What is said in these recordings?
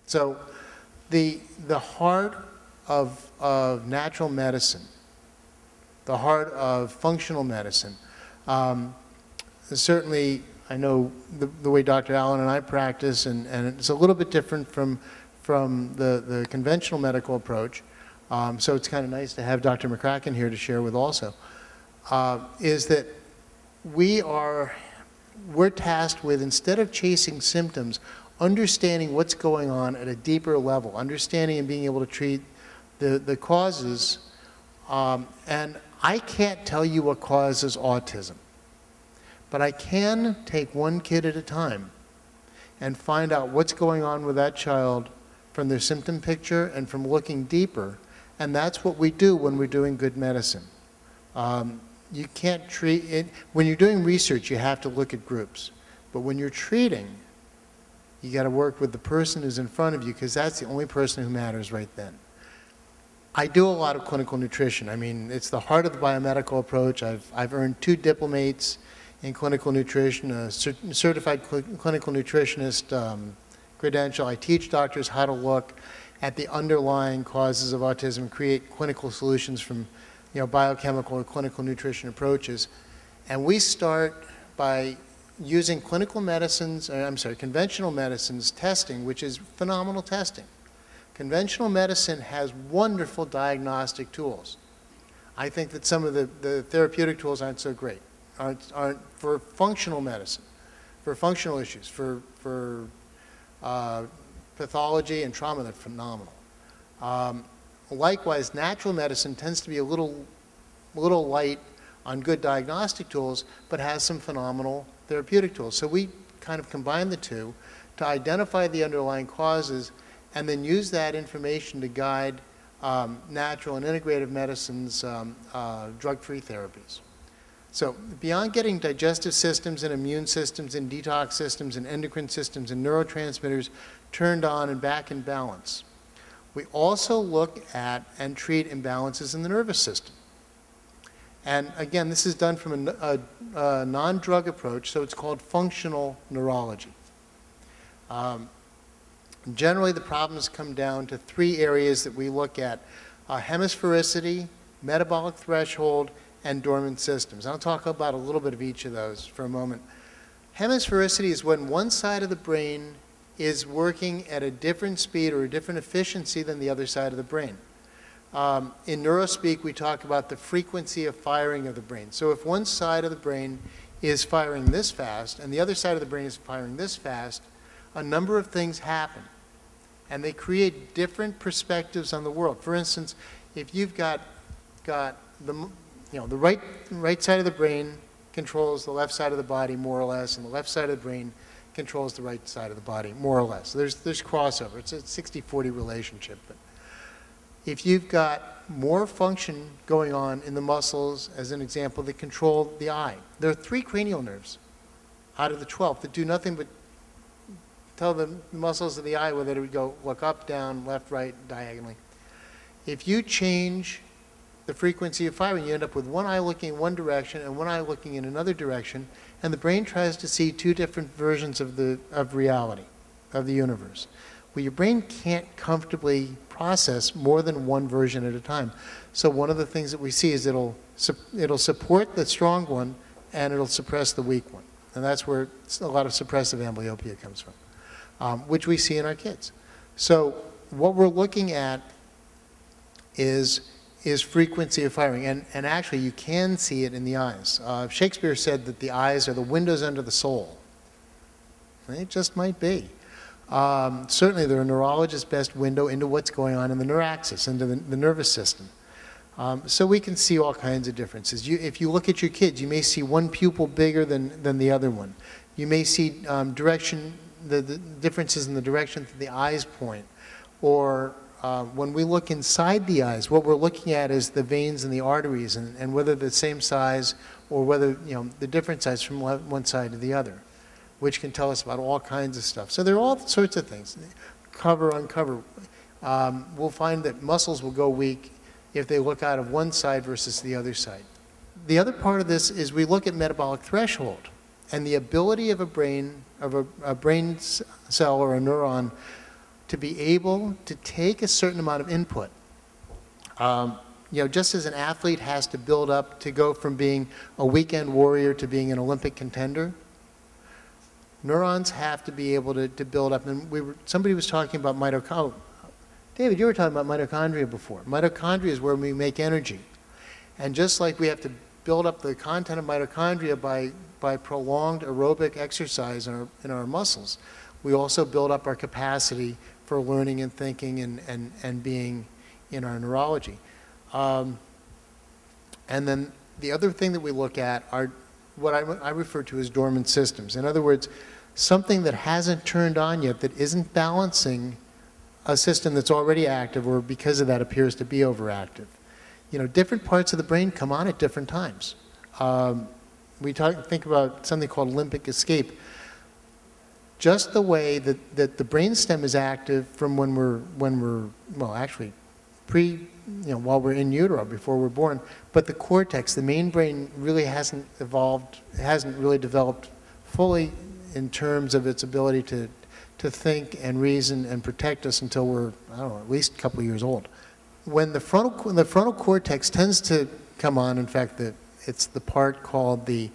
So the heart of natural medicine, the heart of functional medicine, certainly I know the way Dr. Allen and I practice, and it's a little bit different from the conventional medical approach, so it's kind of nice to have Dr. McCracken here to share with also, is that we're tasked with, instead of chasing symptoms, understanding what's going on at a deeper level, understanding and being able to treat the causes. And I can't tell you what causes autism, but I can take one kid at a time and find out what's going on with that child from their symptom picture and from looking deeper. And that's what we do when we're doing good medicine. You can't treat it. When you're doing research, you have to look at groups. But when you're treating, you got to work with the person who's in front of you, because that's the only person who matters right then. I do a lot of clinical nutrition. I mean, it's the heart of the biomedical approach. I've earned 2 diplomates in clinical nutrition, a certified clinical nutritionist credential. I teach doctors how to look at the underlying causes of autism, create clinical solutions from biochemical or clinical nutrition approaches. And we start by using conventional medicines testing, which is phenomenal testing. Conventional medicine has wonderful diagnostic tools. I think that some of the therapeutic tools aren't so great, aren't for functional medicine, for functional issues, for pathology and trauma. They're phenomenal. Likewise, natural medicine tends to be a little light on good diagnostic tools, but has some phenomenal therapeutic tools. So we kind of combine the two to identify the underlying causes and then use that information to guide natural and integrative medicine's drug-free therapies. So beyond getting digestive systems and immune systems and detox systems and endocrine systems and neurotransmitters turned on and back in balance, we also look at and treat imbalances in the nervous system. And again, this is done from a non-drug approach, so it's called functional neurology. Generally, the problems come down to 3 areas that we look at: hemisphericity, metabolic threshold, and dormant systems. I'll talk about a little bit of each of those for a moment. Hemisphericity is when one side of the brain is working at a different speed or a different efficiency than the other side of the brain. In neurospeak, we talk about the frequency of firing of the brain. So if one side of the brain is firing this fast and the other side of the brain is firing this fast, a number of things happen. And they create different perspectives on the world. For instance, if you've got the right side of the brain controls the left side of the body more or less, and the left side of the brain controls the right side of the body more or less. So there's crossover. It's a 60-40 relationship. But if you've got more function going on in the muscles, as an example, that control the eye, there are 3 cranial nerves out of the 12 that do nothing but tell the muscles of the eye whether to go look up, down, left, right, diagonally. If you change the frequency of firing, you end up with one eye looking in one direction and one eye looking in another direction, and the brain tries to see 2 different versions of reality, of the universe. Well, your brain can't comfortably process more than one version at a time. So one of the things that we see is it'll support the strong one and it'll suppress the weak one. And that's where a lot of suppressive amblyopia comes from, which we see in our kids. So what we're looking at is frequency of firing. And actually, you can see it in the eyes. Shakespeare said that the eyes are the windows under the soul. It just might be. Certainly, they're a neurologist's best window into what's going on in the neuraxis, into the nervous system. So we can see all kinds of differences. If you look at your kids, you may see one pupil bigger than the other one. You may see the differences in the direction that the eyes point. Or when we look inside the eyes, what we're looking at is the veins and the arteries, and whether they're the same size or whether the different size from one side to the other, which can tell us about all kinds of stuff. So there are all sorts of things. Cover, uncover. We'll find that muscles will go weak if they look out of one side versus the other side. The other part of this is we look at metabolic threshold and the ability of a brain cell or a neuron to be able to take a certain amount of input. You know, just as an athlete has to build up to go from being a weekend warrior to being an Olympic contender, neurons have to be able to build up. And somebody was talking about mitochondria. David, you were talking about mitochondria before. Mitochondria is where we make energy. And just like we have to build up the content of mitochondria by prolonged aerobic exercise in our muscles, we also build up our capacity for learning and thinking and being in our neurology. And then the other thing that we look at are what I refer to as dormant systems. In other words, something that hasn't turned on yet, that isn't balancing a system that's already active, or because of that appears to be overactive. You know, different parts of the brain come on at different times. We think about something called limbic escape. Just the way that the brainstem is active from when we're well, actually, while we're in utero, before we're born, but the cortex, the main brain, really hasn't really developed fully in terms of its ability to think and reason and protect us until we're, I don't know, at least a couple of years old. When the frontal cortex tends to come on, in fact, it's the part called the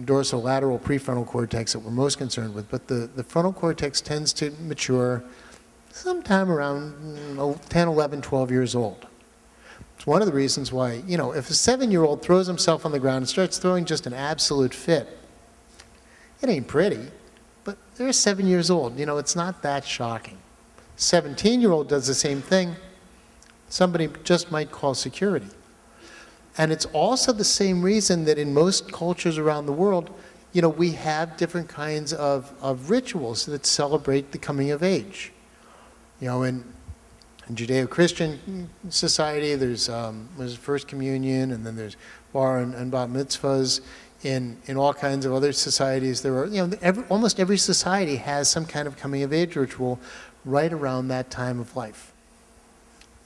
dorsolateral prefrontal cortex that we're most concerned with, but the frontal cortex tends to mature sometime around 10, 11, 12 years old. It's one of the reasons why, you know, if a 7-year-old throws himself on the ground and starts throwing just an absolute fit, it ain't pretty, but they're 7 years old. You know, it's not that shocking. 17-year-old does the same thing. Somebody just might call security. And it's also the same reason that in most cultures around the world, you know, we have different kinds of rituals that celebrate the coming of age. You know, in Judeo-Christian society, there's First Communion, and then there's bar and bat mitzvahs. In all kinds of other societies, there are, you know, almost every society has some kind of coming of age ritual right around that time of life.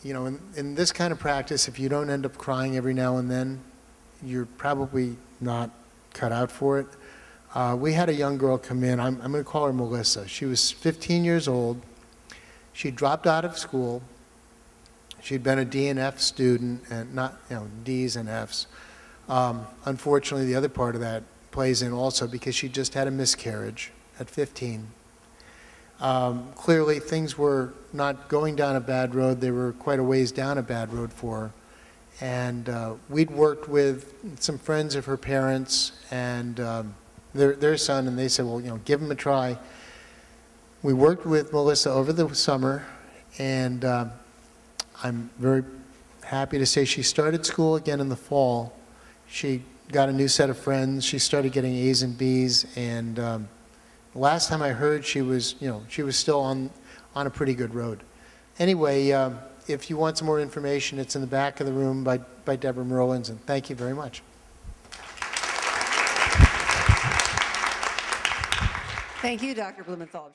You know, in this kind of practice, if you don't end up crying every now and then, you're probably not cut out for it. We had a young girl come in. I'm going to call her Melissa. She was 15 years old. She dropped out of school. She'd been a D and F student, and not, you know, D's and F's. Unfortunately, the other part of that plays in also because she just had a miscarriage at 15. Clearly, things were not going down a bad road. They were quite a ways down a bad road for her. And we'd worked with some friends of her parents and their son, and they said, well, you know, give him a try. We worked with Melissa over the summer, and I'm very happy to say she started school again in the fall. She got a new set of friends. She started getting A's and B's, and last time I heard, she was still on a pretty good road. Anyway, if you want some more information, it's in the back of the room by Deborah Merlins, and thank you very much. Thank you, Dr. Blumenthal.